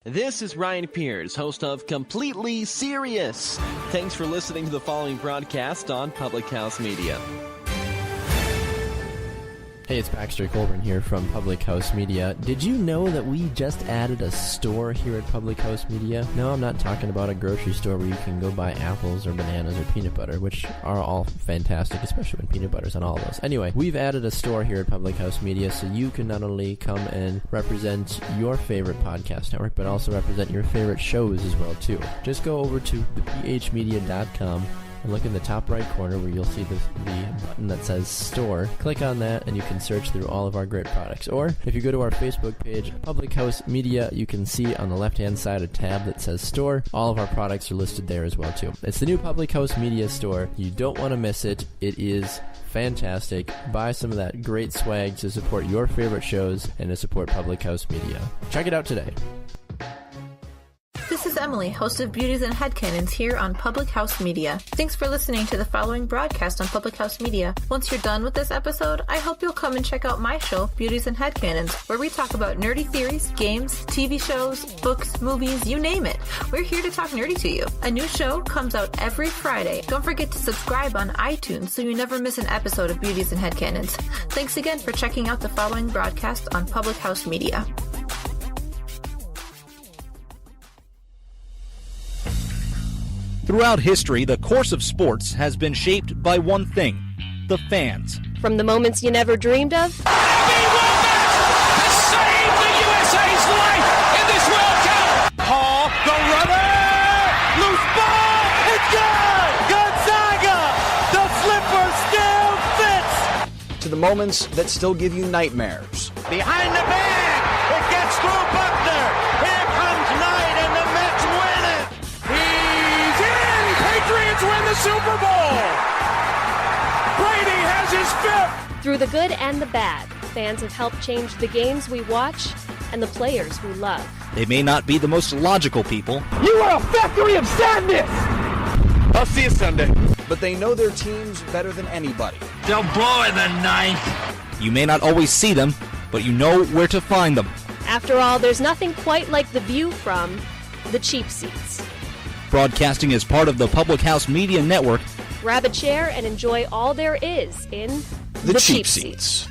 This is Ryan Pierce, host of Completely Serious. Thanks for listening to the following broadcast on Public House Media. Hey, it's Baxter Colburn here from Public House Media. Did you know that we just added a store here at Public House Media? No, I'm not talking about a grocery store where you can go buy apples or bananas or peanut butter, which are all fantastic, especially when peanut butter's on all of those. Anyway, we've added a store here at Public House Media so you can not only come and represent your favorite podcast network, but also represent your favorite shows as well, too. Just go over to thepHmedia.com and look in the top right corner where you'll see the button that says Store. Click on that and you can search through all of our great products. Or if you go to our Facebook page, Public House Media, you can see on the left-hand side a tab that says Store. All of our products are listed there as well, too. It's the new Public House Media store. You don't want to miss it. It is fantastic. Buy some of that great swag to support your favorite shows and to support Public House Media. Check it out today. This is Emily, host of Beauties and Headcanons here on Public House Media. Thanks for listening to the following broadcast on Public House Media. Once you're done with this episode, I hope you'll come and check out my show, Beauties and Headcanons, where we talk about nerdy theories, games, TV shows, books, movies, you name it. We're here to talk nerdy to you. A new show comes out every Friday. Don't forget to subscribe on iTunes so you never miss an episode of Beauties and Headcanons. Thanks again for checking out the following broadcast on Public House Media. Throughout history, the course of sports has been shaped by one thing: the fans. From the moments you never dreamed of, has saved the USA's life in this World Cup! Paul, the runner! Loose ball! It's good! Gonzaga! The slipper still fits! To the moments that still give you nightmares. Behind the bag! It gets through Baxter! Here comes Knight and the Mets win it! He's in! Patriots win the Super Bowl! Brady has his fifth! through the good and the bad, fans have helped change the games we watch and the players we love. They may not be the most logical people. You are a factory of sadness! I'll see you Sunday. But they know their teams better than anybody. They'll blow in the ninth. You may not always see them, but you know where to find them. After all, there's nothing quite like the view from the cheap seats. Broadcasting as part of the Public House Media Network. Grab a chair and enjoy all there is in the cheap seats.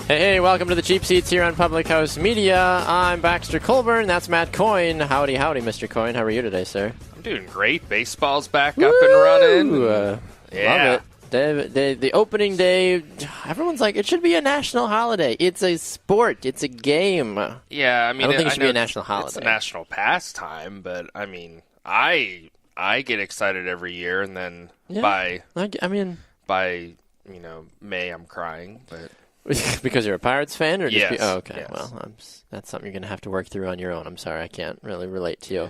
Hey, welcome to the Cheap Seats here on Public House Media. I'm Baxter Colburn. That's Matt Coyne. Howdy, Mr. Coyne. How are you today, sir? I'm doing great. Baseball's back up and running. Yeah. Love it. The opening day, everyone's like, it should be a national holiday. It's a sport. It's a game. Yeah, I mean, I don't think it should be a national holiday. It's a national pastime, but I mean, I get excited every year, and then by May I'm crying, but. Because you're a Pirates fan? Or yes. Okay. Yes. Well, that's something you're going to have to work through on your own. I'm sorry. I can't really relate to you.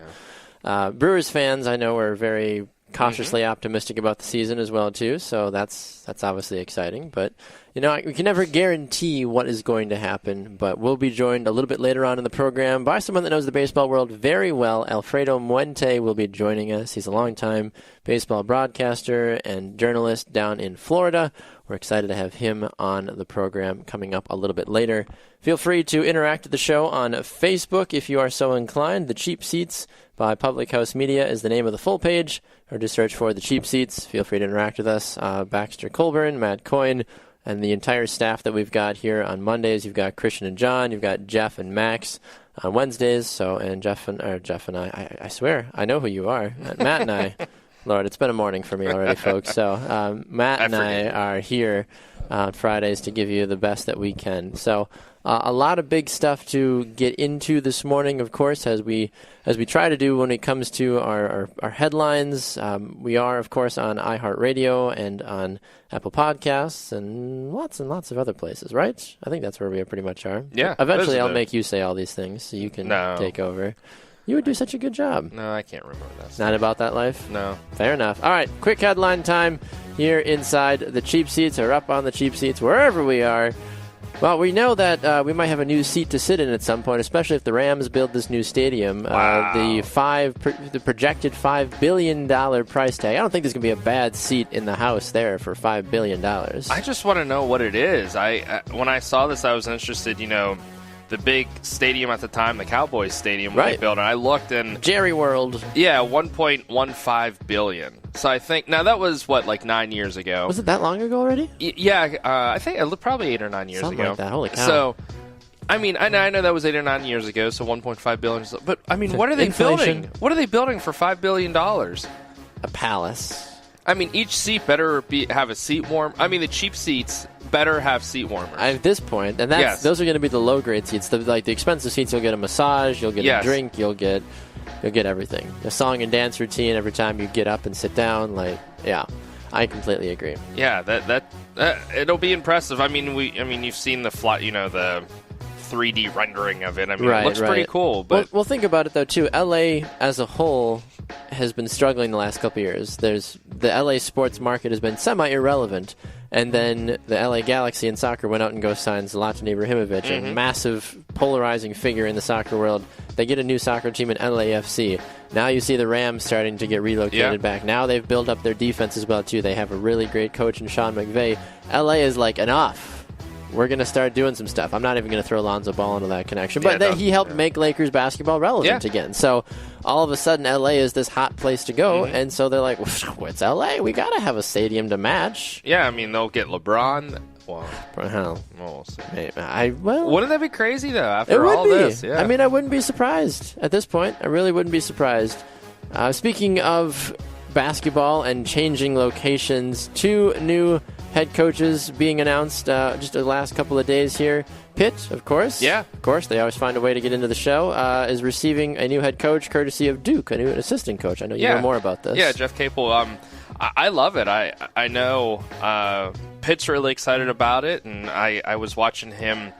Yeah. Brewers fans, I know, are very cautiously optimistic about the season as well, too. So that's obviously exciting. But, we can never guarantee what is going to happen. But we'll be joined a little bit later on in the program by someone that knows the baseball world very well. Alfredo Muente will be joining us. He's a longtime baseball broadcaster and journalist down in Florida. We're excited to have him on the program coming up a little bit later. Feel free to interact with the show on Facebook if you are so inclined. The Cheap Seats by Public House Media is the name of the full page, or just search for The Cheap Seats. Feel free to interact with us. Baxter Colburn, Matt Coyne, and the entire staff that we've got here on Mondays. You've got Christian and John. You've got Jeff and Max on Wednesdays. Jeff and I swear, I know who you are. Matt and I. Lord, it's been a morning for me already, folks. So Matt and I are here on Fridays to give you the best that we can. So a lot of big stuff to get into this morning, of course, as we try to do when it comes to our headlines. We are, of course, on iHeartRadio and on Apple Podcasts and lots of other places, right? I think that's where we pretty much are. Yeah. Eventually, I'll make you say all these things so you can take over. You would do such a good job. No, I can't remember that. Not about that life? No. Fair enough. All right, quick headline time here inside the Cheap Seats or up on the Cheap Seats, wherever we are. Well, we know that we might have a new seat to sit in at some point, especially if the Rams build this new stadium. Wow. The projected $5 billion price tag. I don't think there's going to be a bad seat in the house there for $5 billion. I just want to know what it is. When I saw this, I was interested, the big stadium at the time, the Cowboys Stadium, when they built it. I looked and Jerry World. Yeah, $1.15 billion. So I think now that was like 9 years ago. Was it that long ago already? Yeah, I think it looked probably 8 or 9 years Something ago. like that. Holy cow! So, I mean, I know that was 8 or 9 years ago. So $1.5 billion. But I mean, what are they building? What are they building for $5 billion? A palace. I mean, each seat better have a seat warm. I mean, the cheap seats better have seat warmers. At this point, and those are going to be the low grade seats. The expensive seats, you'll get a massage, you'll get a drink, you'll get everything. A song and dance routine every time you get up and sit down. I completely agree. Yeah, that it'll be impressive. I mean, you've seen the 3D rendering of it. I mean, it looks pretty cool. But well, think about it though too. LA as a whole has been struggling the last couple of years. The LA sports market has been semi-irrelevant, and then the LA Galaxy in soccer went out and signed Zlatan Ibrahimovic, a massive polarizing figure in the soccer world. They get a new soccer team in LAFC. Now you see the Rams starting to get relocated back. Now they've built up their defense as well too. They have a really great coach in Sean McVay. LA is like, enough. We're going to start doing some stuff. I'm not even going to throw Lonzo Ball into that connection. But he helped make Lakers basketball relevant again. So all of a sudden, LA is this hot place to go. And so they're like, what's LA? We got to have a stadium to match. Yeah, I mean, they'll get LeBron. Well, we'll see. Wouldn't that be crazy, though, after all this? Yeah. I mean, I wouldn't be surprised at this point. I really wouldn't be surprised. Speaking of basketball and changing locations, 2 new head coaches being announced just the last couple of days here. Pitt, of course. Yeah. Of course, they always find a way to get into the show, is receiving a new head coach courtesy of Duke, a new assistant coach. I know you know more about this. Yeah, Jeff Capel. I love it. I know Pitt's really excited about it, and I was watching him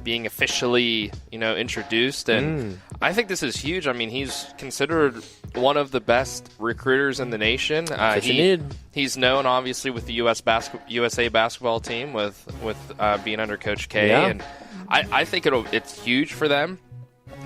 being officially, introduced, and I think this is huge. I mean, he's considered one of the best recruiters in the nation. He's known, obviously, with the USA basketball team, with being under Coach K, and I think it's huge for them.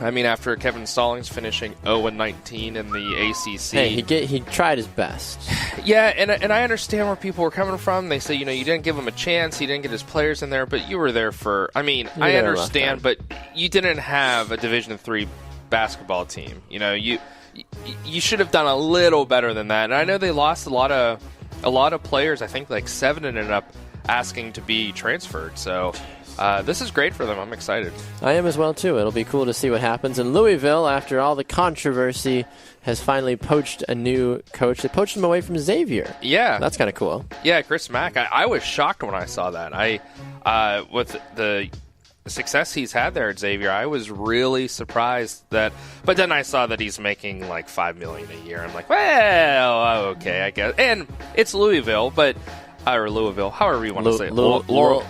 I mean, after Kevin Stallings finishing 0-19 in the ACC. Hey, he tried his best. Yeah, and I understand where people were coming from. They say, you didn't give him a chance. He didn't get his players in there, but you were there for, I understand, but you didn't have a Division III basketball team. You should have done a little better than that. And I know they lost a lot of players. I think like 7 ended up asking to be transferred. So this is great for them. I'm excited. I am as well, too. It'll be cool to see what happens. And Louisville, after all the controversy, has finally poached a new coach. They poached him away from Xavier. Yeah. That's kind of cool. Yeah, Chris Mack. I was shocked when I saw that. With the success he's had there at Xavier, I was really surprised that. But then I saw that he's making like $5 million a year. I'm like, well, okay, I guess. And it's Louisville, but or Louisville, however you want to say it. Louisville.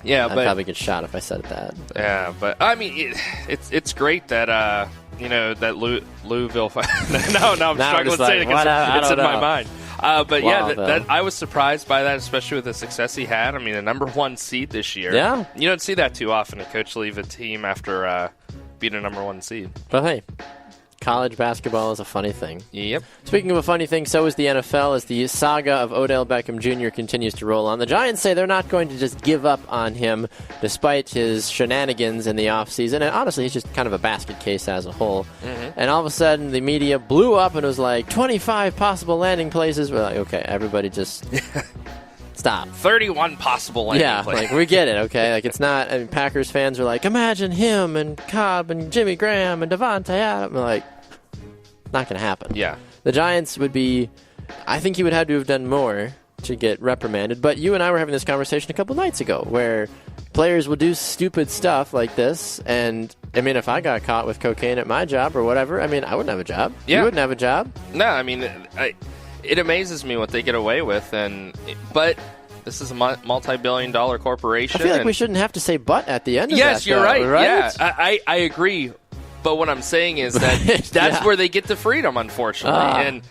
Yeah, I'd probably get shot if I said that. Yeah, but I mean, it's great that that Louisville. no, I'm struggling to say it because it's in my mind. But that I was surprised by that, especially with the success he had. I mean, a number 1 seed this year. Yeah, you don't see that too often. A coach leave a team after being a number 1 seed. But hey, college basketball is a funny thing. Yep. Speaking of a funny thing, so is the NFL as the saga of Odell Beckham Jr. continues to roll on. The Giants say they're not going to just give up on him despite his shenanigans in the offseason. And honestly, he's just kind of a basket case as a whole. And all of a sudden, the media blew up and was like, 25 possible landing places. We're like, okay, everybody just stop. 31 possible landing places. Like, we get it, okay? Like, it's not, I mean, Packers fans are like, imagine him and Cobb and Jimmy Graham and Devontae Adams. We're like, not going to happen. Yeah. The Giants would be, I think he would have to have done more to get reprimanded. But you and I were having this conversation a couple nights ago where players will do stupid stuff like this. And, I mean, if I got caught with cocaine at my job or whatever, I mean, I wouldn't have a job. Yeah. You wouldn't have a job. No, I mean, it amazes me what they get away with. But this is a multi-billion-dollar corporation. I feel like we shouldn't have to say but at the end of that. Yes, you're right. Yeah, I agree. But what I'm saying is that that's where they get the freedom, unfortunately. And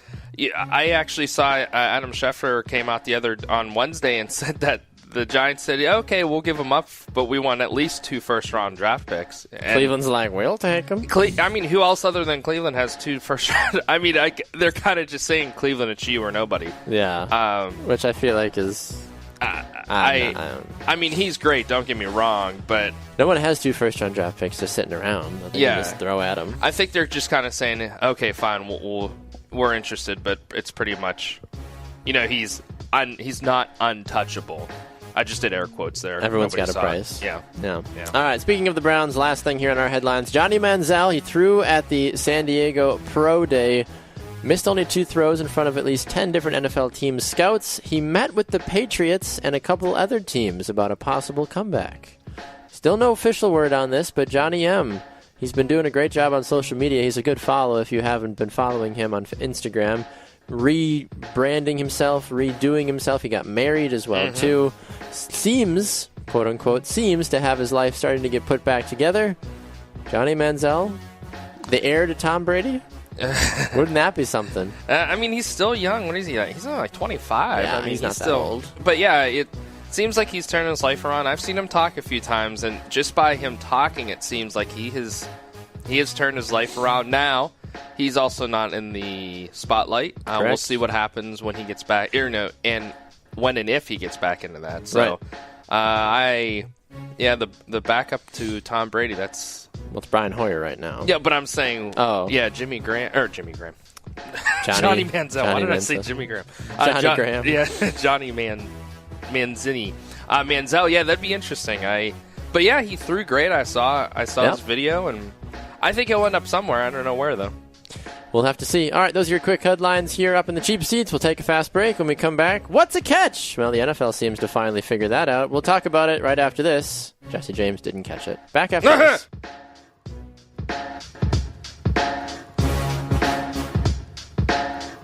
I actually saw Adam Schefter came out on Wednesday and said that the Giants said, okay, we'll give him up, but we want at least 2 first-round draft picks. And Cleveland's like, we'll take him. I mean, who else other than Cleveland has 2 first-round? I mean, they're kind of just saying Cleveland, it's you or nobody. Yeah, which I feel like is... I mean, he's great, don't get me wrong, but... No one has 2 first-round draft picks just sitting around that they can just throw at him. I think they're just kind of saying, okay, fine, we're interested, but it's pretty much... he's not untouchable. I just did air quotes there. Everyone's got a price. Yeah. All right, speaking of the Browns, last thing here in our headlines. Johnny Manziel, he threw at the San Diego Pro Day. Missed only 2 throws in front of at least 10 different NFL team scouts. He met with the Patriots and a couple other teams about a possible comeback. Still no official word on this, but Johnny M., he's been doing a great job on social media. He's a good follow if you haven't been following him on Instagram. Rebranding himself, redoing himself. He got married as well, too. Seems, quote-unquote, to have his life starting to get put back together. Johnny Manziel, the heir to Tom Brady? Wouldn't that be something? I mean, he's still young. What is he? He's only like 25. Yeah, I mean, he's not still that old. But yeah, it seems like he's turning his life around. I've seen him talk a few times, and just by him talking, it seems like he has turned his life around. Now, he's also not in the spotlight. We'll see what happens when he gets back. And when and if he gets back into that. So, the backup to Tom Brady. Well, it's Brian Hoyer right now. Yeah, but I'm saying, Jimmy Graham. Johnny Manziel. Why did I say Jimmy Graham? Graham. Yeah, Johnny Manzini. Manziel, yeah, that'd be interesting. But yeah, he threw great. I saw his video, and I think he'll end up somewhere. I don't know where, though. We'll have to see. All right, those are your quick headlines here up in the cheap seats. We'll take a fast break. When we come back, what's a catch? Well, the NFL seems to finally figure that out. We'll talk about it right after this. Jesse James didn't catch it. Back after this.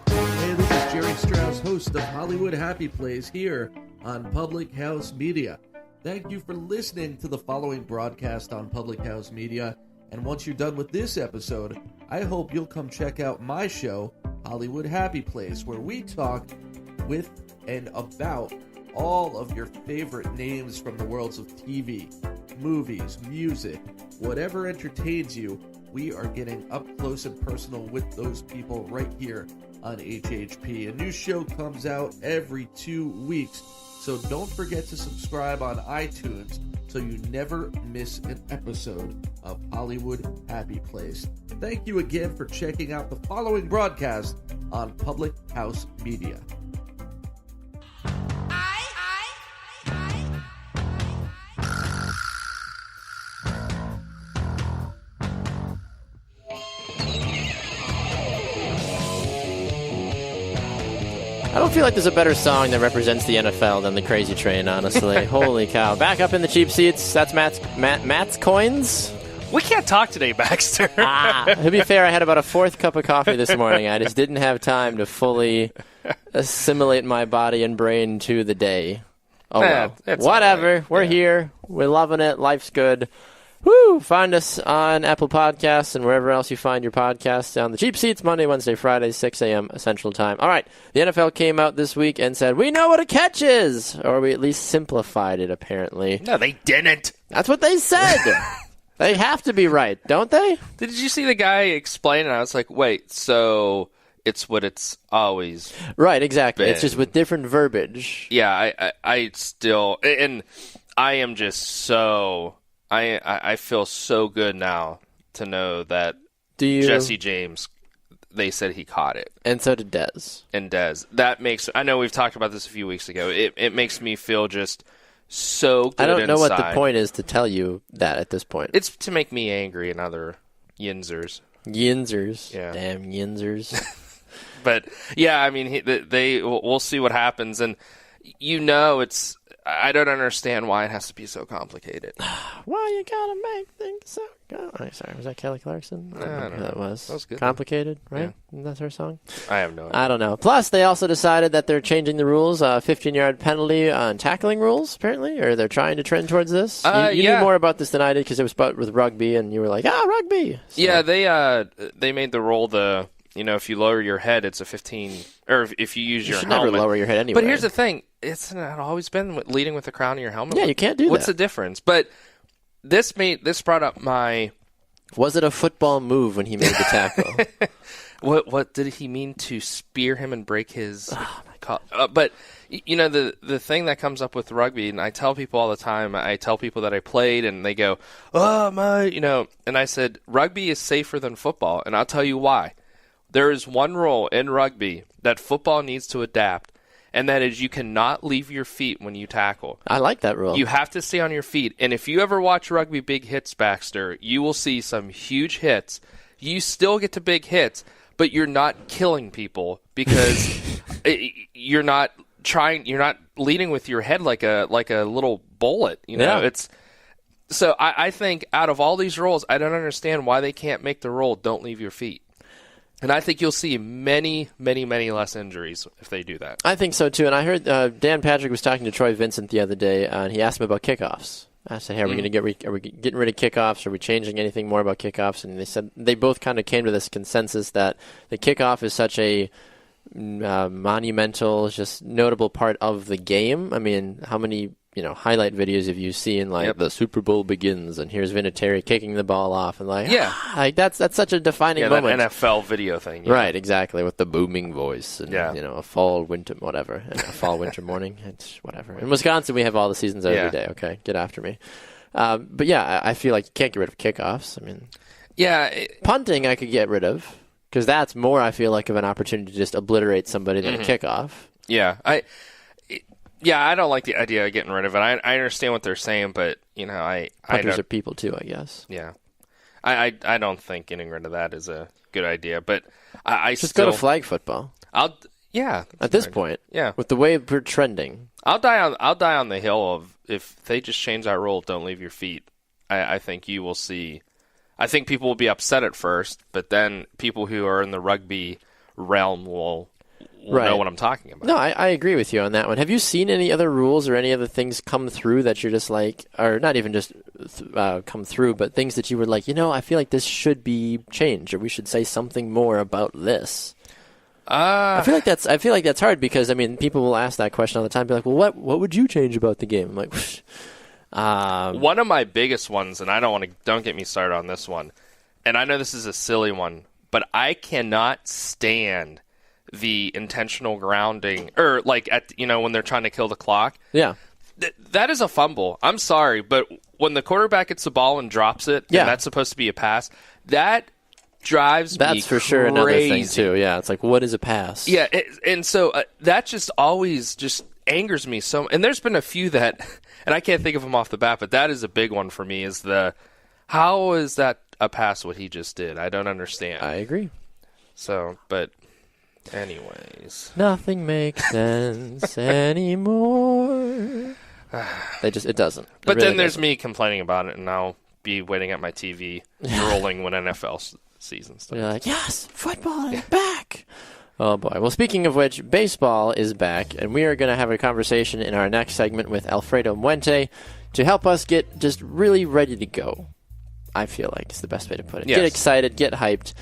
Hey, this is Jerry Strauss, host of Hollywood Happy Plays here on Public House Media. Thank you for listening to the following broadcast on Public House Media. And once you're done with this episode, I hope you'll come check out my show, Hollywood Happy Place, where we talk with and about all of your favorite names from the worlds of TV, movies, music, whatever entertains you. We are getting up close and personal with those people right here on HHP. A new show comes out every 2 weeks, so don't forget to subscribe on iTunes so you never miss an episode of Hollywood Happy Place. Thank you again for checking out the following broadcast on Public House Media. I don't feel like there's a better song that represents the NFL than The Crazy Train, honestly. Holy cow. Back up in the cheap seats. That's Matt's Coins. We can't talk today, Baxter. To be fair, I had about a 4th cup of coffee this morning. I just didn't have time to fully assimilate my body and brain to the day. Oh, well. Whatever. Right. We're here. We're loving it. Life's good. Woo! Find us on Apple Podcasts and wherever else you find your podcasts on the cheap seats, Monday, Wednesday, Friday, 6 a.m. Central Time. All right. The NFL came out this week and said, we know what a catch is! Or we at least simplified it, apparently. No, they didn't. That's what they said. They have to be right, don't they? Did you see the guy explain it? I was like, wait, so it's what it's always right, exactly. been. It's just with different verbiage. Yeah, I still... And I am just so... I feel so good now to know that Jesse James, they said he caught it. And so did Dez. And Dez. That makes... I know we've talked about this a few weeks ago. It makes me feel just so good I don't know inside. what the point is to tell you that at this point. It's to make me angry and other yinzers. Yinzers. Yeah. Damn yinzers. But, yeah, I mean, we'll see what happens. And, it's... I don't understand why it has to be so complicated. Why you gotta make things so... Oh, sorry, was that Kelly Clarkson? I don't know who that was. That was good. Complicated, right? Yeah. That's her song? I have no idea. I don't know. Plus, they also decided that they're changing the rules, 15-yard penalty on tackling rules, apparently, or they're trying to trend towards this. You knew more about this than I did because it was with rugby, and you were like, rugby! So. Yeah, they made the rule if you lower your head, it's a 15, or if you use your should helmet. never lower your head anyway. But here's the thing. It's not always been leading with the crown of your helmet. Yeah, you can't do What's that. the difference? But this brought up my... Was it a football move when he made the tackle? What did he mean to spear him and break his... but, the thing that comes up with rugby, and I tell people all the time, I tell people that I played, and they go, and I said, rugby is safer than football, and I'll tell you why. There is one rule in rugby that football needs to adapt, and that is you cannot leave your feet when you tackle. I like that rule. You have to stay on your feet. And if you ever watch rugby big hits, Baxter, you will see some huge hits. You still get to big hits, but you're not killing people because you're not leading with your head like a little bullet. So I think out of all these rules, I don't understand why they can't make the rule don't leave your feet. And I think you'll see many, many, many less injuries if they do that. I think so, too. And I heard Dan Patrick was talking to Troy Vincent the other day, and he asked him about kickoffs. I said, hey, are we getting rid of kickoffs? Are we changing anything more about kickoffs? And they said they both kind of came to this consensus that the kickoff is such a monumental, just notable part of the game. I mean, how many highlight videos have you seen, like the Super Bowl begins and here's Vinatieri kicking the ball off and that's such a defining moment. That NFL video thing. Yeah. Right, exactly, with the booming voice and a fall, winter, whatever, and a fall, winter morning. It's whatever. In Wisconsin, we have all the seasons every day. Okay, get after me. But I feel like you can't get rid of kickoffs. I mean, punting I could get rid of because that's more, I feel like, of an opportunity to just obliterate somebody than a kickoff. Yeah, I don't like the idea of getting rid of it. I understand what they're saying, but Punters are people too, I guess. Yeah, I don't think getting rid of that is a good idea. But I just still go to flag football. At this point, with the way we're trending, I'll die on the hill of if they just change that rule, don't leave your feet. I think you will see. I think people will be upset at first, but then people who are in the rugby realm will know what I'm talking about. No, I agree with you on that one. Have you seen any other rules or any other things come through that you're just like, or not even just come through, but things that you were like, I feel like this should be changed, or we should say something more about this? I feel like that's hard because people will ask that question all the time. Be like, well, what would you change about the game? I'm like, one of my biggest ones, and don't get me started on this one. And I know this is a silly one, but I cannot stand the intentional grounding, or when they're trying to kill the clock. Yeah. That is a fumble. I'm sorry, but when the quarterback gets the ball and drops it, and that's supposed to be a pass, that drives me crazy. That's for sure another thing, too. Yeah, it's like, what is a pass? Yeah, and so that just always just angers me so. And there's been a few that, and I can't think of them off the bat, but that is a big one for me, is how is that a pass what he just did? I don't understand. I agree. So, but... anyways, nothing makes sense anymore. It doesn't. But really then there's me complaining about it, and I'll be waiting at my TV, rolling when NFL season starts. You're like, yes, football is back. Oh boy. Well, speaking of which, baseball is back, and we are going to have a conversation in our next segment with Alfredo Muente to help us get just really ready to go. I feel like is the best way to put it. Yes. Get excited, get hyped.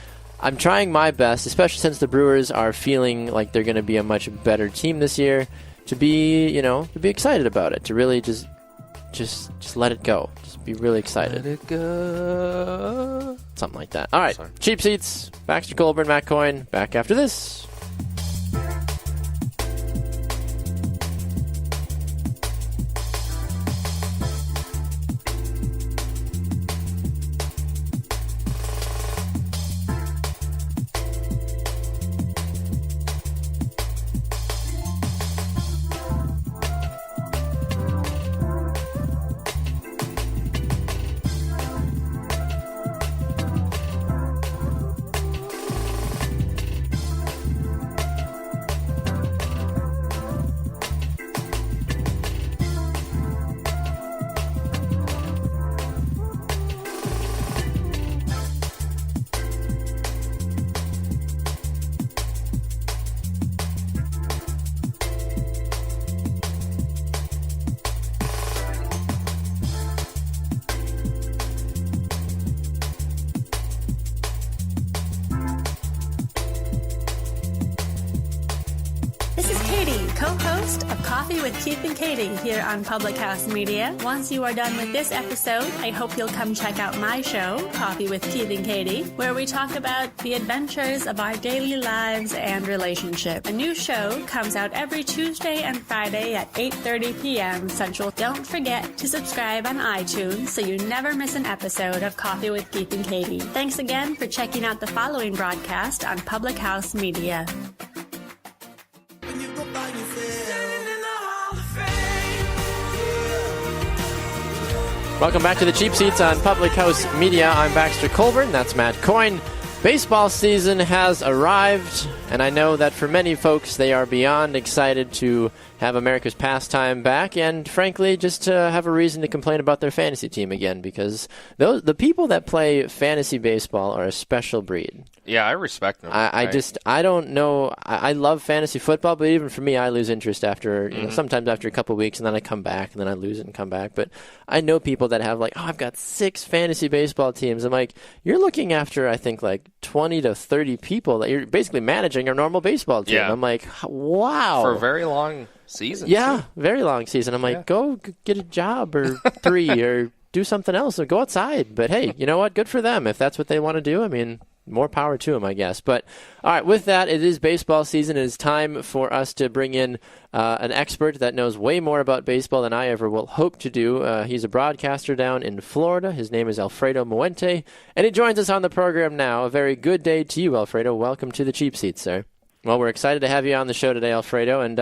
I'm trying my best, especially since the Brewers are feeling like they're going to be a much better team this year, to be excited about it, to really just let it go. Just be really excited. Let it go. Something like that. All right. Sorry. Cheap Seats, Baxter, Colburn, Matt Coyne, back after this. Coffee with Keith and Katie here on Public House Media. Once you are done with this episode, I hope you'll come check out my show, Coffee with Keith and Katie, where we talk about the adventures of our daily lives and relationship. A new show comes out every Tuesday and Friday at 8:30 p.m. Central. Don't forget to subscribe on iTunes so you never miss an episode of Coffee with Keith and Katie. Thanks again for checking out the following broadcast on Public House Media. Welcome back to the Cheap Seats on Public House Media. I'm Baxter Colburn. That's Matt Coyne. Baseball season has arrived, and I know that for many folks, they are beyond excited to have America's pastime back, and frankly, just to have a reason to complain about their fantasy team again, because the people that play fantasy baseball are a special breed. Yeah, I respect them. I don't know. I love fantasy football, but even for me, I lose interest after, sometimes after a couple of weeks, and then I come back, and then I lose it and come back. But I know people that have I've got 6 fantasy baseball teams. I'm like, you're looking after, I think, 20 to 30 people that you're basically managing a normal baseball team. Yeah. I'm like, wow. For a very long season. Yeah, very long season. I'm like, go get a job or 3 or do something else or go outside. But hey, you know what? Good for them. If that's what they want to do, I mean, more power to them, I guess. But all right, with that, it is baseball season. It is time for us to bring in an expert that knows way more about baseball than I ever will hope to do. He's a broadcaster down in Florida. His name is Alfredo Muente, and he joins us on the program now. A very good day to you, Alfredo. Welcome to the Cheap Seats, sir. Well, we're excited to have you on the show today, Alfredo. And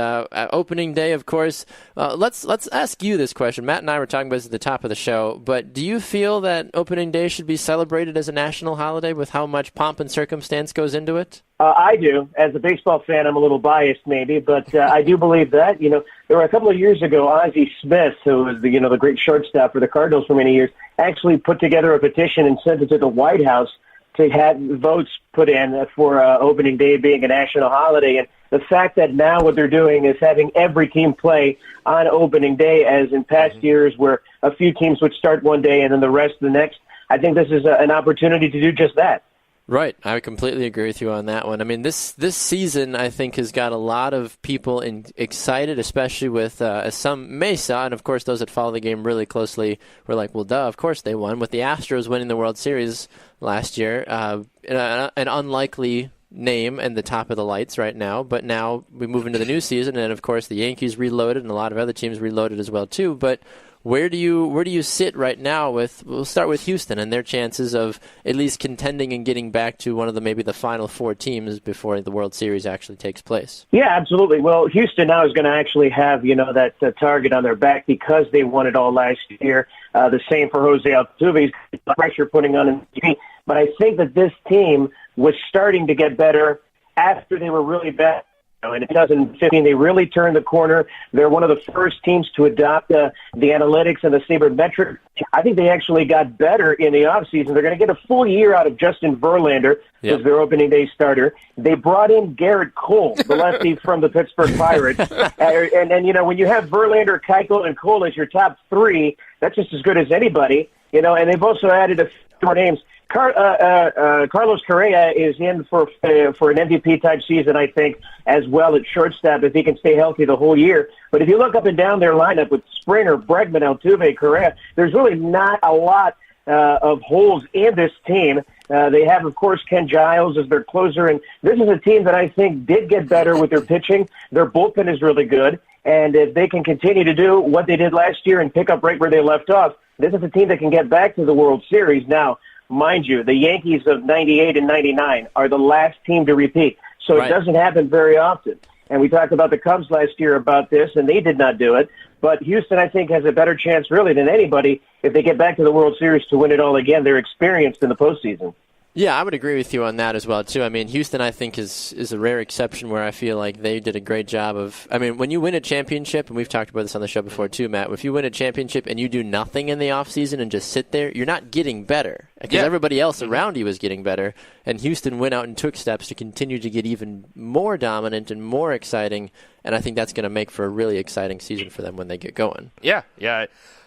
opening day, of course, let's ask you this question. Matt and I were talking about this at the top of the show, but do you feel that opening day should be celebrated as a national holiday with how much pomp and circumstance goes into it? I do. As a baseball fan, I'm a little biased maybe, but I do believe that. There were a couple of years ago, Ozzie Smith, who was the great shortstop for the Cardinals for many years, actually put together a petition and sent it to the White House to have votes put in for opening day being a national holiday. And the fact that now what they're doing is having every team play on opening day, as in past years where a few teams would start one day and then the rest the next, I think this is an opportunity to do just that. Right. I completely agree with you on that one. I mean, this season, I think, has got a lot of people excited, especially with, as some may saw, and of course those that follow the game really closely were like, well, duh, of course they won. With the Astros winning the World Series last year, an unlikely name and the top of the lights right now, but now we move into the new season, and of course the Yankees reloaded and a lot of other teams reloaded as well too, but where do you sit right now we'll start with Houston and their chances of at least contending and getting back to one of maybe the final 4 teams before the World Series actually takes place? Yeah, absolutely. Well, Houston now is going to actually have, that target on their back because they won it all last year. The same for Jose Altuve. Pressure putting on him. But I think that this team was starting to get better after they were really bad. In 2015, they really turned the corner. They're one of the first teams to adopt the analytics and the sabermetric. I think they actually got better in the offseason. They're going to get a full year out of Justin Verlander as their opening day starter. They brought in Garrett Cole, the lefty from the Pittsburgh Pirates. and when you have Verlander, Keuchel, and Cole as your top 3, that's just as good as anybody. And they've also added a few more names. Carlos Correa is in for an MVP-type season, I think, as well at shortstop if he can stay healthy the whole year. But if you look up and down their lineup with Springer, Bregman, Altuve, Correa, there's really not a lot of holes in this team. They have, of course, Ken Giles as their closer, and this is a team that I think did get better with their pitching. Their bullpen is really good, and if they can continue to do what they did last year and pick up right where they left off, this is a team that can get back to the World Series. Now, mind you, the Yankees of 98 and 99 are the last team to repeat, so It doesn't happen very often. And we talked about the Cubs last year about this, and they did not do it. But Houston, I think, has a better chance, really, than anybody if they get back to the World Series to win it all again. They're experienced in the postseason. Yeah, I would agree with you on that as well, too. I mean, Houston, I think, is a rare exception where I feel like they did a great job of... I mean, when you win a championship, and we've talked about this on the show before, too, Matt, if you win a championship and you do nothing in the offseason and just sit there, you're not getting better. Because everybody else around you is getting better. And Houston went out and took steps to continue to get even more dominant and more exciting. And I think that's going to make for a really exciting season for them when they get going. Yeah.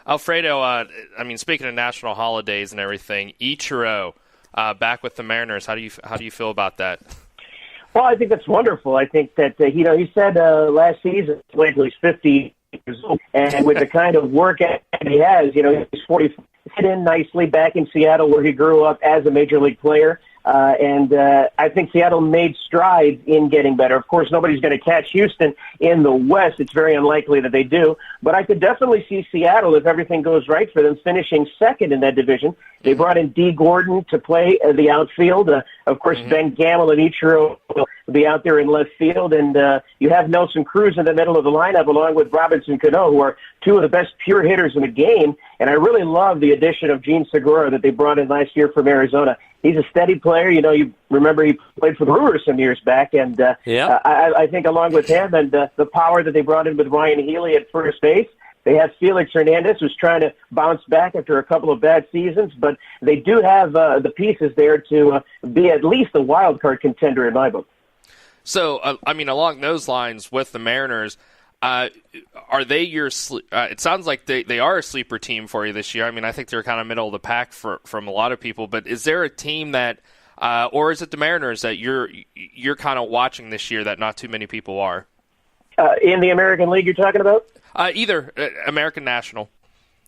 Alfredo, speaking of national holidays and everything, Ichiro... back with the Mariners. How do you feel about that? Well, I think that's wonderful. I think that, he said last season, wait till he's 50 years old, and with the kind of work ethic he has, he's 40, fit in nicely back in Seattle where he grew up as a major league player. And I think Seattle made strides in getting better. Of course, nobody's going to catch Houston in the West. It's very unlikely that they do. But I could definitely see Seattle, if everything goes right for them, finishing second in that division. They brought in D. Gordon to play the outfield. Of course, Ben Gamel and Ichiro will be out there in left field. And you have Nelson Cruz in the middle of the lineup along with Robinson Cano, who are two of the best pure hitters in the game. And I really love the addition of Gene Segura that they brought in last year from Arizona. He's a steady player. You remember he played for the Brewers some years back. And I think along with him and the power that they brought in with Ryan Healy at first base, they have Felix Hernandez, who's trying to bounce back after a couple of bad seasons. But they do have the pieces there to be at least a wild card contender in my book. So, along those lines with the Mariners, are they your it sounds like they are a sleeper team for you this year. I think they're kind of middle of the pack from a lot of people, but is there a team that or is it the Mariners that you're kind of watching this year that not too many people are? In the American League you're talking about? Either American National.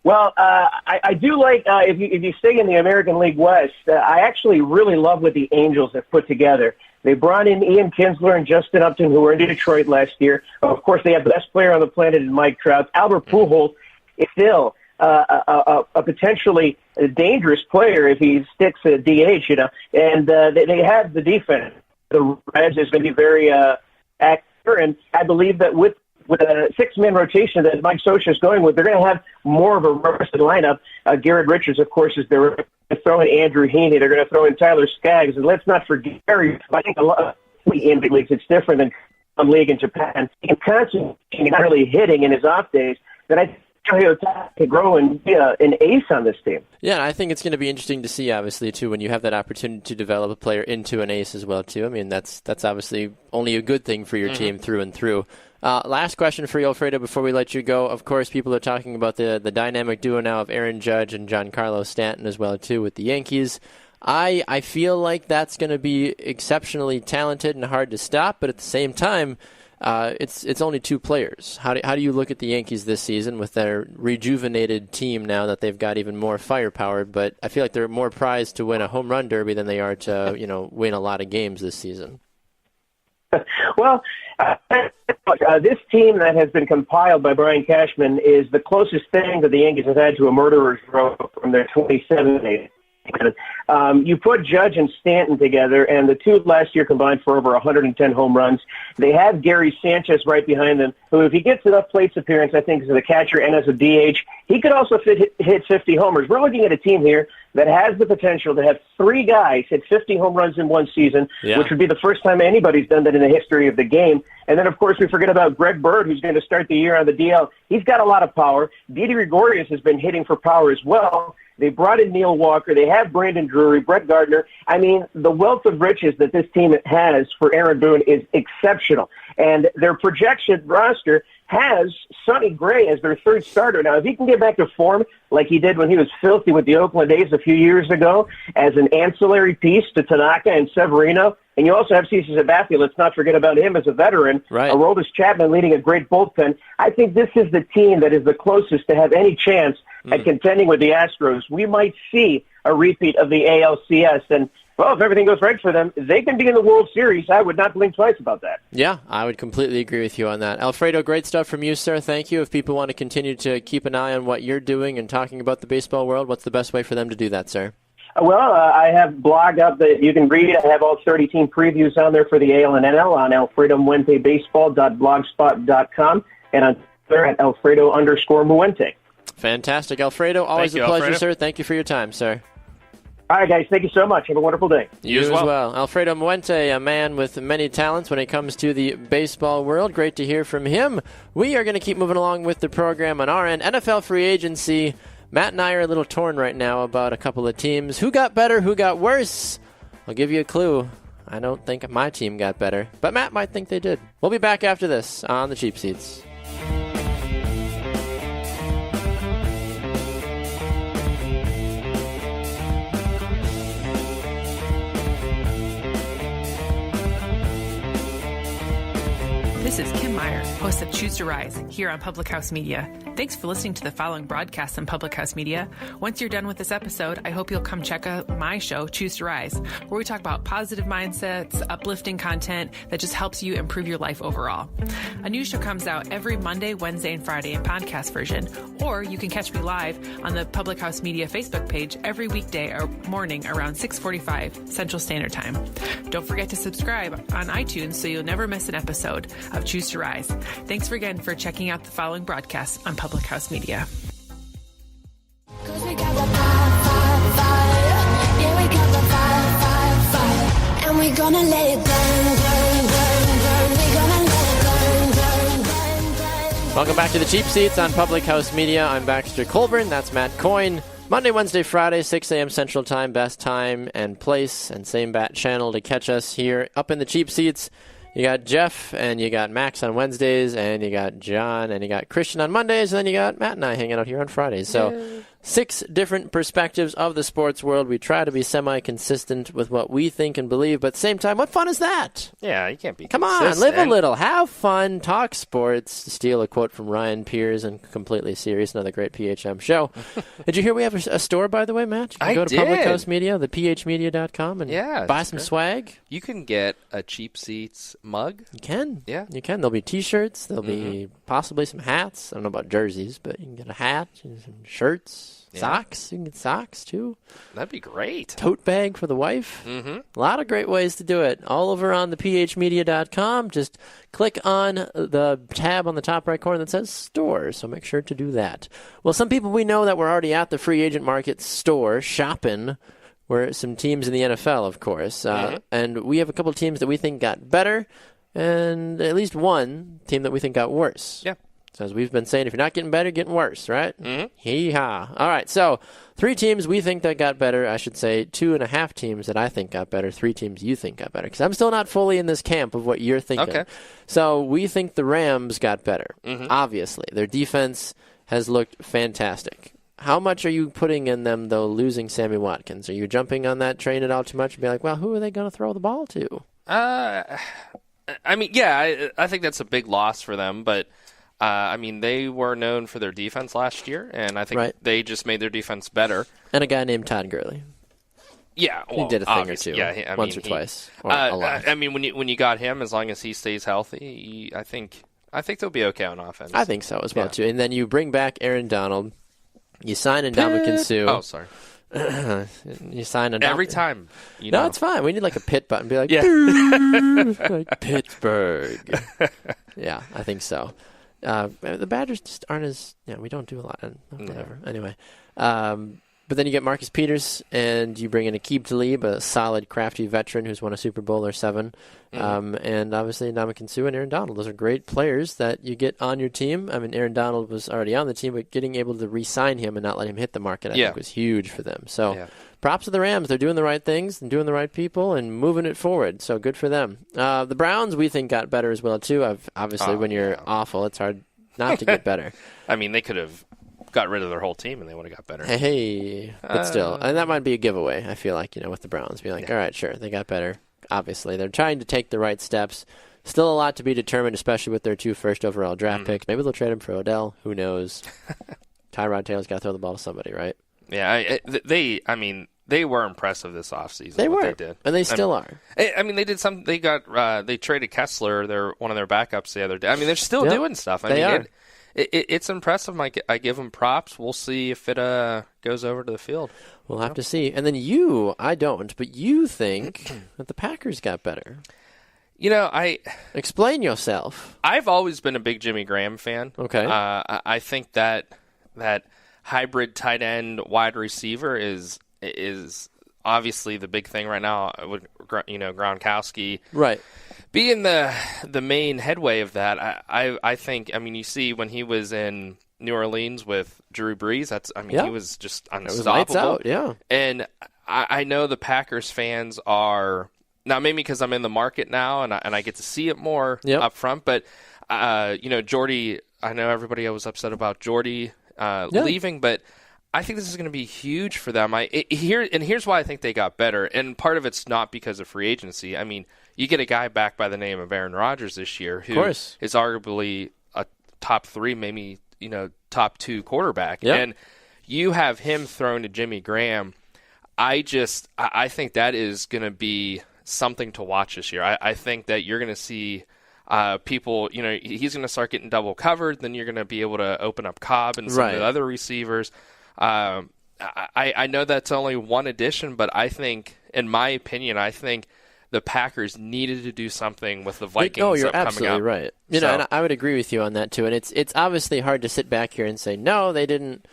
Well, I do like, if you stay in the American League West, I actually really love what the Angels have put together. They brought in Ian Kinsler and Justin Upton, who were in Detroit last year. Of course, they have the best player on the planet in Mike Trout. Albert Pujols is still a potentially dangerous player if he sticks at DH, And they have the defense. The Reds is going to be very active, and I believe that with a six-man rotation that Mike Scioscia is going with, they're going to have more of a rested lineup. Garrett Richards, of course, is there. They're going to throw in Andrew Heaney. They're going to throw in Tyler Skaggs. And let's not forget, I think a lot of in big leagues, it's different than some league in Japan. He's constantly not really hitting in his off days. Then I think he'll to grow and be an ace on this team. Yeah, I think it's going to be interesting to see, obviously, too, when you have that opportunity to develop a player into an ace as well, too. That's obviously only a good thing for your team through and through. Last question for you, Alfredo, before we let you go. Of course, people are talking about the dynamic duo now of Aaron Judge and Giancarlo Stanton as well, too, with the Yankees. I feel like that's going to be exceptionally talented and hard to stop, but at the same time, it's only two players. How do you look at the Yankees this season with their rejuvenated team now that they've got even more firepower? But I feel like they're more prized to win a home run derby than they are to win a lot of games this season. Well, this team that has been compiled by Brian Cashman is the closest thing that the Yankees have had to a murderer's row from their 27 You put Judge and Stanton together, and the two last year combined for over 110 home runs. They have Gary Sanchez right behind them, who, if he gets enough plates appearance, I think as a catcher and as a DH, he could also hit 50 homers. We're looking at a team here that has the potential to have three guys hit 50 home runs in one season, which would be the first time anybody's done that in the history of the game. And then, of course, we forget about Greg Bird, who's going to start the year on the DL. He's got a lot of power. Didi Gregorius has been hitting for power as well. They brought in Neil Walker. They have Brandon Drury, Brett Gardner. The wealth of riches that this team has for Aaron Boone is exceptional. And their projection roster has Sonny Gray as their third starter. Now, if he can get back to form like he did when he was filthy with the Oakland A's a few years ago as an ancillary piece to Tanaka and Severino, and you also have CeCe Sabathia, let's not forget about him as a veteran, Aroldis Chapman leading a great bullpen. I think this is the team that is the closest to have any chance at contending with the Astros. We might see a repeat of the ALCS, and well, if everything goes right for them, they can be in the World Series. I would not blink twice about that. Yeah, I would completely agree with you on that. Alfredo, great stuff from you, sir. Thank you. If people want to continue to keep an eye on what you're doing and talking about the baseball world, what's the best way for them to do that, sir? Well, I have a blog up that you can read. I have all 30 team previews on there for the AL and NL on alfredomuentebaseball.blogspot.com and on Twitter at Alfredo_Muente. Fantastic. Alfredo, always a pleasure, sir. Thank you for your time, sir. All right, guys. Thank you so much. Have a wonderful day. You as well. Alfredo Muente, a man with many talents when it comes to the baseball world. Great to hear from him. We are going to keep moving along with the program on our end. NFL free agency. Matt and I are a little torn right now about a couple of teams. Who got better? Who got worse? I'll give you a clue. I don't think my team got better, but Matt might think they did. We'll be back after this on the Cheap Seats. Meyer, host of Choose to Rise, here on Public House Media. Thanks for listening to the following broadcast on Public House Media. Once you're done with this episode, I hope you'll come check out my show, Choose to Rise, where we talk about positive mindsets, uplifting content that just helps you improve your life overall. A new show comes out every Monday, Wednesday, and Friday in podcast version, or you can catch me live on the Public House Media Facebook page every weekday or morning around 6:45 Central Standard Time. Don't forget to subscribe on iTunes so you'll never miss an episode of Choose to Rise. Thanks again for checking out the following broadcast on Public House Media. And we're gonna let it burn, burn, burn, burn. We're gonna let it burn, burn, burn, burn. Welcome back to the Cheap Seats on Public House Media. I'm Baxter Colburn. That's Matt Coyne. Monday, Wednesday, Friday, 6 a.m. Central Time, best time and place, and same bat channel to catch us here up in the Cheap Seats. You got Jeff, and you got Max on Wednesdays, and you got John, and you got Christian on Mondays, and then you got Matt and I hanging out here on Fridays. So 6 different perspectives of the sports world. We try to be semi-consistent with what we think and believe, but at the same time, what fun is that? Yeah, you can't be Come consistent. on, live a little, have fun, talk sports. To steal a quote from Ryan Piers and Completely Serious, another great PHM show. Did you hear we have a store, by the way, Matt? You can go to Public House Media, the phmedia.com, and buy some swag. You can get a Cheap Seats mug. You can. Yeah. You can. There'll be T-shirts. There'll be possibly some hats. I don't know about jerseys, but you can get a hat, and some shirts. Socks. You can get socks, too. That'd be great. Tote bag for the wife. Mm-hmm. A lot of great ways to do it. All over on the phmedia.com. Just click on the tab on the top right corner that says store, so make sure to do that. Well, some people we know that were already at the free agent market store shopping were some teams in the NFL, of course. And we have a couple of teams that we think got better, and at least one team that we think got worse. Yeah. So as we've been saying, if you're not getting better, you're getting worse, right? Mm-hmm. Hee-haw. All right, so 3 teams we think that got better. I should say 2.5 teams that I think got better, 3 teams you think got better. Because I'm still not fully in this camp of what you're thinking. Okay. So we think the Rams got better, Mm-hmm. obviously. Their defense has looked fantastic. How much are you putting in them, though, losing Sammy Watkins? Are you jumping on that train at all too much and be like, well, who are they going to throw the ball to? I mean, yeah, I think that's a big loss for them, but I mean, they were known for their defense last year, and I think they just made their defense better. And a guy named Todd Gurley. Yeah, well, he did a thing or two, once or twice, or a lot. I mean, when you got him, as long as he stays healthy, I think they'll be okay on offense. I think so as well too. And then you bring back Aaron Donald, you sign Ndamukong Suh. Oh, sorry. You sign every time. No, it's fine. We need like a pit button. Be like, like Pittsburgh. Yeah, I think so. The Badgers just aren't as we don't do a lot. Whatever. No. Anyway, but then you get Marcus Peters, and you bring in Aqib Talib, a solid, crafty veteran who's won a Super Bowl or 7, and obviously Ndamukong Suh and Aaron Donald. Those are great players that you get on your team. I mean, Aaron Donald was already on the team, but getting able to re-sign him and not let him hit the market, I think, was huge for them. So. Props to the Rams. They're doing the right things and doing the right people and moving it forward. So good for them. The Browns, we think, got better as well, too. Obviously, when you're awful, it's hard not to get better. I mean, they could have got rid of their whole team and they would have got better. Hey, but still. And that might be a giveaway, I feel like, with the Browns. Be like, all right, sure, they got better. Obviously, they're trying to take the right steps. Still a lot to be determined, especially with their 2 first overall draft picks. Maybe they'll trade him for Odell. Who knows? Tyrod Taylor's got to throw the ball to somebody, right? Yeah, they were impressive this offseason. They were. They did. And they still are. I mean, they did some. They got. They traded Kessler, one of their backups, the other day. I mean, they're still doing stuff. They are. It's impressive. I give them props. We'll see if it goes over to the field. We'll have to see. And then I don't, but you think that the Packers got better. Explain yourself. I've always been a big Jimmy Graham fan. Okay. I think that hybrid tight end wide receiver is obviously the big thing right now with Gronkowski being the main headway of that. I think you see when he was in New Orleans with Drew Brees, he was just unstoppable. It was lights out, and I know the Packers fans are now, maybe because I'm in the market now and I get to see it more up front, but Jordy, I know everybody was upset about Jordy leaving, but I think this is going to be huge for them. Here's why I think they got better, and part of it's not because of free agency. I mean, you get a guy back by the name of Aaron Rodgers this year, who is arguably a top 3, maybe top 2 quarterback, and you have him thrown to Jimmy Graham. I think that is going to be something to watch this year. I think that you're going to see people, he's going to start getting double covered. Then you're going to be able to open up Cobb and some of the other receivers. I know that's only one addition, but I think, in my opinion, the Packers needed to do something with the Vikings. Oh, you're absolutely right. And I would agree with you on that too. And it's obviously hard to sit back here and say, no, they didn't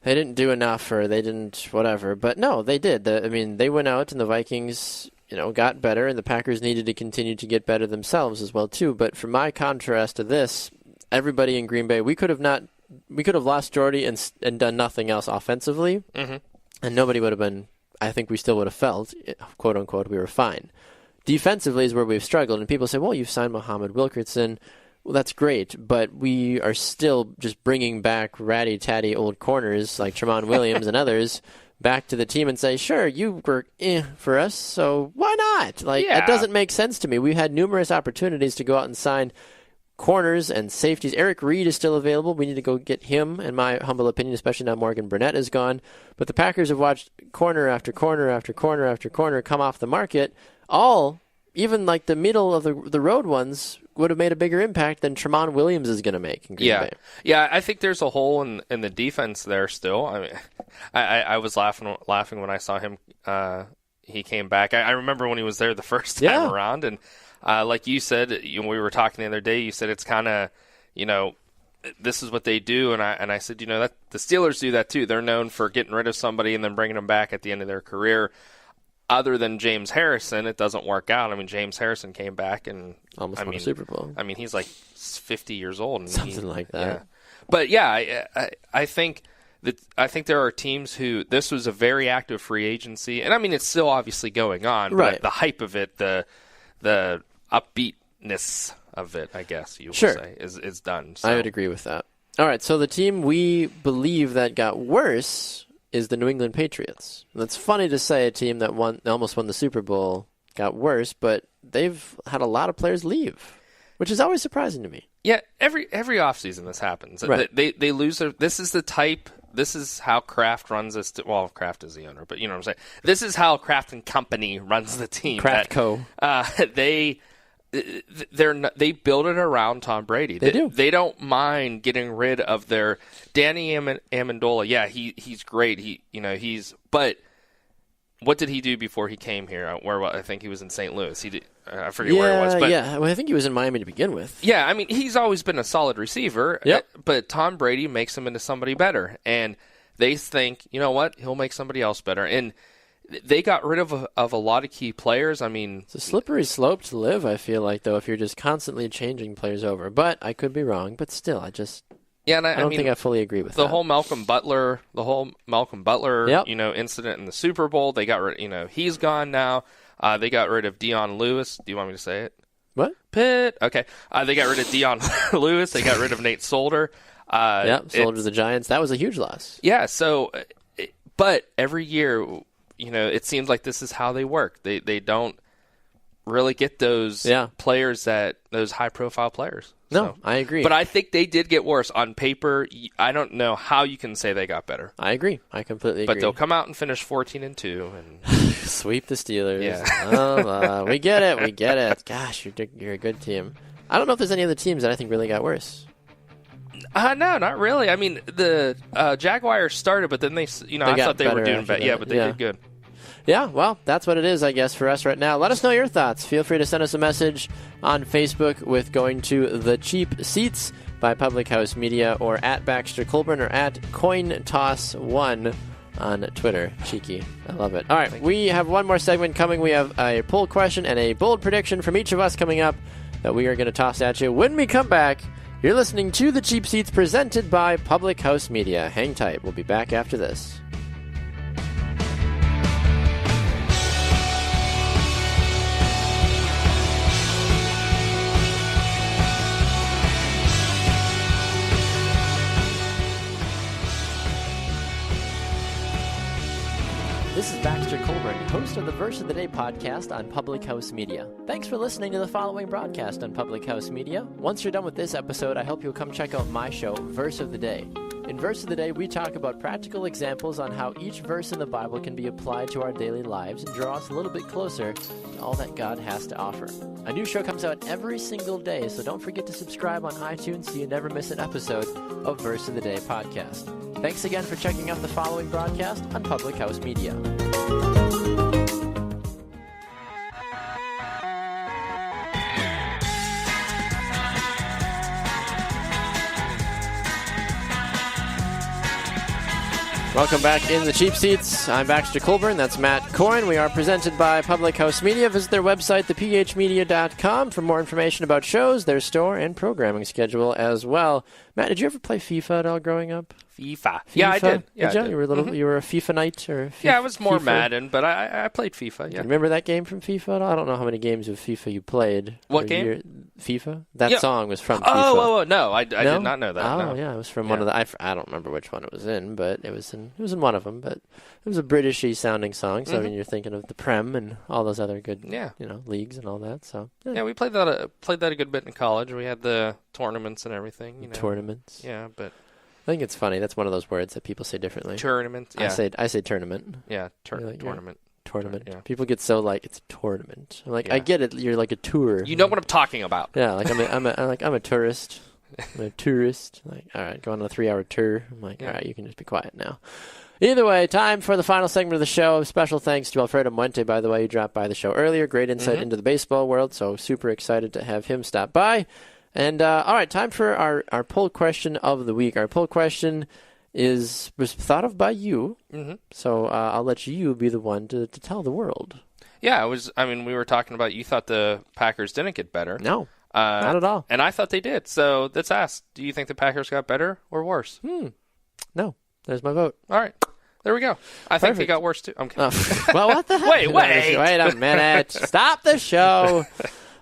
do enough, or they didn't whatever. But no, they did. They went out and the Vikings, got better, and the Packers needed to continue to get better themselves as well too. But for my contrast to this, everybody in Green Bay, we could have lost Jordy and done nothing else offensively, and nobody would have been. I think we still would have felt, quote unquote, we were fine. Defensively is where we've struggled, and people say, well, you've signed Muhammad Wilkerson. Well, that's great, but we are still just bringing back ratty-tatty old corners like Tramon Williams and others back to the team and say, sure, you were for us, so why not? It doesn't make sense to me. We had numerous opportunities to go out and sign corners and safeties. Eric Reed is still available. We need to go get him, in my humble opinion, especially now Morgan Burnett is gone. But the Packers have watched corner after corner after corner after corner come off the market. Even like the middle of the road ones would have made a bigger impact than Tramon Williams is going to make in Green Bay. Yeah, I think there's a hole in the defense there still. I mean, I was laughing when I saw him. He came back. I remember when he was there the first time around, and like you said, we were talking the other day. You said it's kind of, this is what they do, and I said, that the Steelers do that too. They're known for getting rid of somebody and then bringing them back at the end of their career. Other than James Harrison, it doesn't work out. I mean, James Harrison came back and almost won a Super Bowl. I mean, he's like 50 years old, and something like that. Yeah. But I think there are teams who this was a very active free agency, and I mean it's still obviously going on. Right. But the hype of it, the upbeatness of it, I guess you would say, is done. So. I would agree with that. All right, so the team we believe that got worse is the New England Patriots. That's funny to say, a team that almost won the Super Bowl got worse, but they've had a lot of players leave, which is always surprising to me. Yeah, every offseason this happens. Right. They lose this is how Kraft runs this. Well, Kraft is the owner, but you know what I'm saying. This is how Kraft and Company runs the team. Kraft Co. They build it around Tom Brady. They do. They don't mind getting rid of their Danny Amendola. Yeah, he's great. But what did he do before he came here? Where I think he was in St. Louis. I forget where it was. But well, I think he was in Miami to begin with. Yeah, I mean he's always been a solid receiver. Yep. But Tom Brady makes him into somebody better, and they think, you know what, he'll make somebody else better. And they got rid of a lot of key players. I mean, it's a slippery slope to live, I feel like, though, if you're just constantly changing players over. But I could be wrong. But still, I don't think I fully agree with that. The whole Malcolm Butler, incident in the Super Bowl. They got rid. He's gone now. They got rid of Dion Lewis. Do you want me to say it? What? Pitt. Okay. They got rid of Dion Lewis. They got rid of Nate Solder. Solder to the Giants. That was a huge loss. Yeah. So, but every year, it seems like this is how they work. They don't really get those players, those high-profile players. No, I agree. But I think they did get worse. On paper, I don't know how you can say they got better. I agree. I completely agree. But they'll come out and finish 14-2 and sweep the Steelers. Yeah. We get it. We get it. Gosh, you're a good team. I don't know if there's any other teams that I think really got worse. No, not really. I mean, the Jaguars started, but then I thought they were doing better. Yeah, but they did good. Yeah, well, that's what it is, I guess, for us right now. Let us know your thoughts. Feel free to send us a message on Facebook with going to The Cheap Seats by Public House Media, or at Baxter Colburn, or at Coyne Toss 1 on Twitter. Cheeky. I love it. All right, we have one more segment coming. We have a poll question and a bold prediction from each of us coming up that we are going to toss at you. When we come back, you're listening to The Cheap Seats presented by Public House Media. Hang tight. We'll be back after this. This is Baxter Colburn, host of the Verse of the Day podcast on Public House Media. Thanks for listening to the following broadcast on Public House Media. Once you're done with this episode, I hope you'll come check out my show, Verse of the Day. In Verse of the Day, we talk about practical examples on how each verse in the Bible can be applied to our daily lives and draw us a little bit closer to all that God has to offer. A new show comes out every single day, so don't forget to subscribe on iTunes so you never miss an episode of Verse of the Day podcast. Thanks again for checking out the following broadcast on Public House Media. Welcome back in the cheap seats. I'm Baxter Colburn. That's Matt Coyne. We are presented by Public House Media. Visit their website, thephmedia.com, for more information about shows, their store, and programming schedule as well. Matt, did you ever play FIFA at all growing up? FIFA? Yeah, I did. Yeah, did you? You were a little. You were a FIFA knight, or I was more FIFA? Madden, but I played FIFA. Yeah. Do you remember that game from FIFA at all? I don't know how many games of FIFA you played. What game? FIFA. That song was from FIFA. Oh, no, I did not know that. Oh, no. yeah, it was from one of the. I don't remember which one it was in, but it was in one of them. But it was a Britishy sounding song. So I mean, you're thinking of the Prem and all those other good, leagues and all that. So yeah, we played that a good bit in college. We had the tournaments and everything. Tournaments. Yeah, but. I think it's funny. That's one of those words that people say differently. Tournament. Yeah. I say tournament. Yeah, tournament. Tournament. Yeah. People get so it's a tournament. I'm like, I get it. You're like a tour. You know what I'm talking about. Yeah, like I'm a tourist. I'm a tourist. Like, all right, go on a 3-hour tour. I'm like, all right, you can just be quiet now. Either way, time for the final segment of the show. Special thanks to Alfredo Muente, by the way, who dropped by the show earlier. Great insight into the baseball world. So super excited to have him stop by. And all right, time for our poll question of the week. Our poll question was thought of by you, so I'll let you be the one to tell the world. Yeah, we were talking about you thought the Packers didn't get better. No, not at all. And I thought they did. So let's ask: do you think the Packers got better or worse? No. There's my vote. All right. There we go. I think they got worse too. I'm kidding. Well, what the heck? Wait a minute. Stop the show.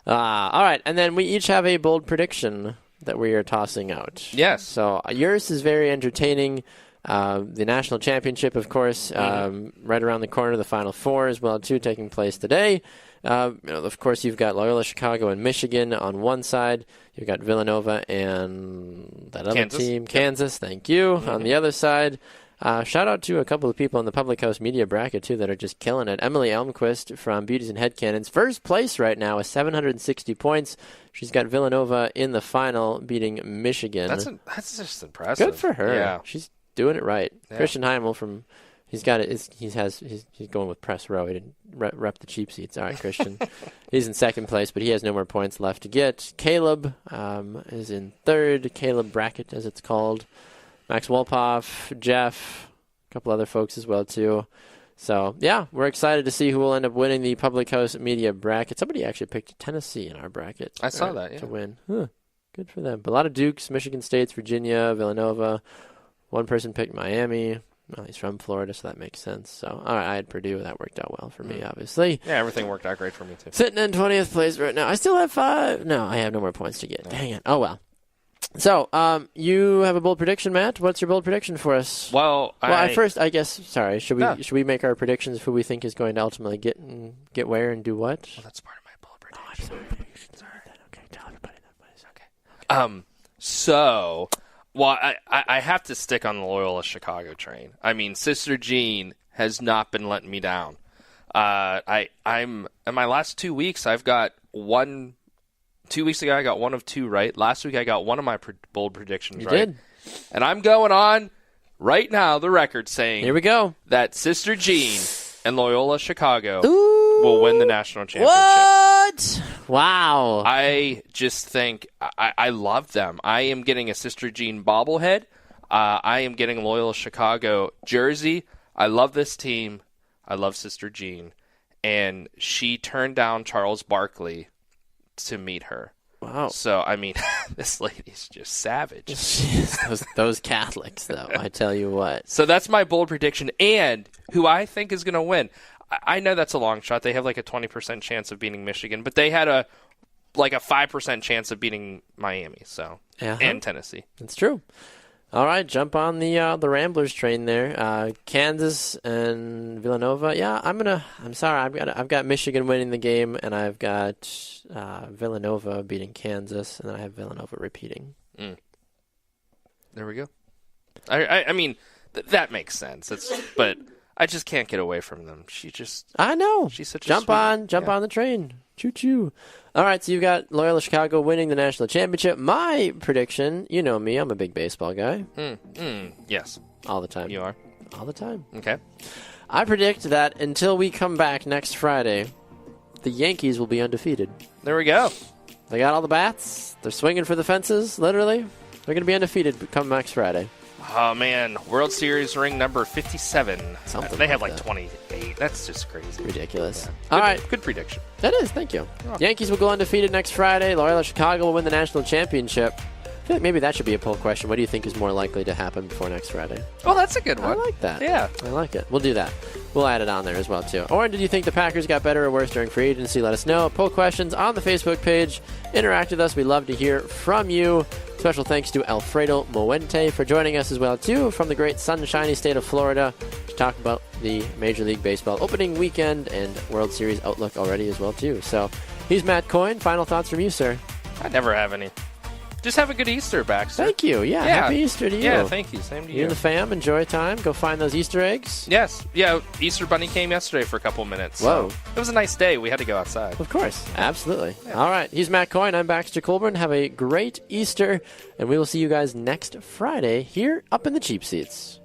All right, and then we each have a bold prediction that we are tossing out. Yes. So yours is very entertaining. The national championship, of course, right around the corner. The Final Four as well, too, taking place today. Of course, you've got Loyola Chicago and Michigan on one side. You've got Villanova and that other team, Kansas. Thank you. On the other side. Shout out to a couple of people in the Public House Media bracket, too, that are just killing it. Emily Elmquist from Beauties and Headcanons, first place right now with 760 points. She's got Villanova in the final, beating Michigan. That's just impressive. Good for her. Yeah. She's doing it right. Yeah. Christian Heimel he's going with press row. He didn't rep the cheap seats. All right, Christian. He's in second place, but he has no more points left to get. Caleb is in third. Caleb bracket, as it's called. Max Wolpoff, Jeff, a couple other folks as well, too. So, yeah, we're excited to see who will end up winning the Public House Media bracket. Somebody actually picked Tennessee in our bracket. I saw that, yeah. To win. Good for them. But a lot of Dukes, Michigan States, Virginia, Villanova. One person picked Miami. Well, he's from Florida, so that makes sense. So, all right, I had Purdue. That worked out well for me, obviously. Yeah, everything worked out great for me, too. Sitting in 20th place right now. I still have 5. No, I have no more points to get. Dang it. Oh, well. So, you have a bold prediction, Matt. What's your bold prediction for us? Well, first, I guess. Sorry, should we make our predictions of who we think is going to ultimately get where and do what? Well, that's part of my bold prediction. Oh, I'm sorry. Okay, tell everybody that, please. Okay. I have to stick on the Loyola Chicago train. I mean, Sister Jean has not been letting me down. I'm in my last 2 weeks. I've got one. 2 weeks ago, I got one of 2 right. Last week, I got one of my bold predictions right. You did. And I'm going on right now, the record saying here we go, that Sister Jean and Loyola Chicago will win the national championship. What? Wow. I just think I love them. I am getting a Sister Jean bobblehead. I am getting a Loyola Chicago jersey. I love this team. I love Sister Jean. And she turned down Charles Barkley to meet her. Wow. So, I mean, this lady's just savage. those Catholics, though, I tell you what. So that's my bold prediction. And who I think is going to win. I know that's a long shot. They have like a 20% chance of beating Michigan, but they had a 5% chance of beating Miami, and Tennessee. That's true. All right, jump on the Ramblers train there. Kansas and Villanova. Yeah, I'm sorry. I've got Michigan winning the game, and I've got Villanova beating Kansas, and then I have Villanova repeating. There we go. I mean, that makes sense. But I just can't get away from them. I know. She's such jump a on the train. Choo choo. All right, so you've got Loyola Chicago winning the national championship. My prediction, you know me, I'm a big baseball guy. Yes. All the time. You are? All the time. Okay. I predict that until we come back next Friday, the Yankees will be undefeated. There we go. They got all the bats. They're swinging for the fences, literally. They're going to be undefeated come next Friday. Oh, man. World Series ring number 57. They have like 28. That's just crazy. Ridiculous. Yeah. All right. Good prediction. That is. Thank you. Oh. Yankees will go undefeated next Friday. Loyola Chicago will win the national championship. I feel like maybe that should be a poll question. What do you think is more likely to happen before next Friday? Oh, that's a good one. I like that. Yeah. I like it. We'll do that. We'll add it on there as well, too. Or did you think the Packers got better or worse during free agency? Let us know. Poll questions on the Facebook page. Interact with us. We love to hear from you. Special thanks to Alfredo Muente for joining us as well, too, from the great sunshiny state of Florida to talk about the Major League Baseball opening weekend and World Series outlook already as well, too. So he's Matt Coyne. Final thoughts from you, sir? I never have any. Just have a good Easter, Baxter. Thank you. Yeah, happy Easter to you. Yeah, thank you. Same to you. You and the fam, enjoy time. Go find those Easter eggs. Yes. Yeah, Easter Bunny came yesterday for a couple minutes. Whoa. So it was a nice day. We had to go outside. Of course. Absolutely. Yeah. All right. He's Matt Coyne. I'm Baxter Colburn. Have a great Easter, and we will see you guys next Friday here up in the cheap seats.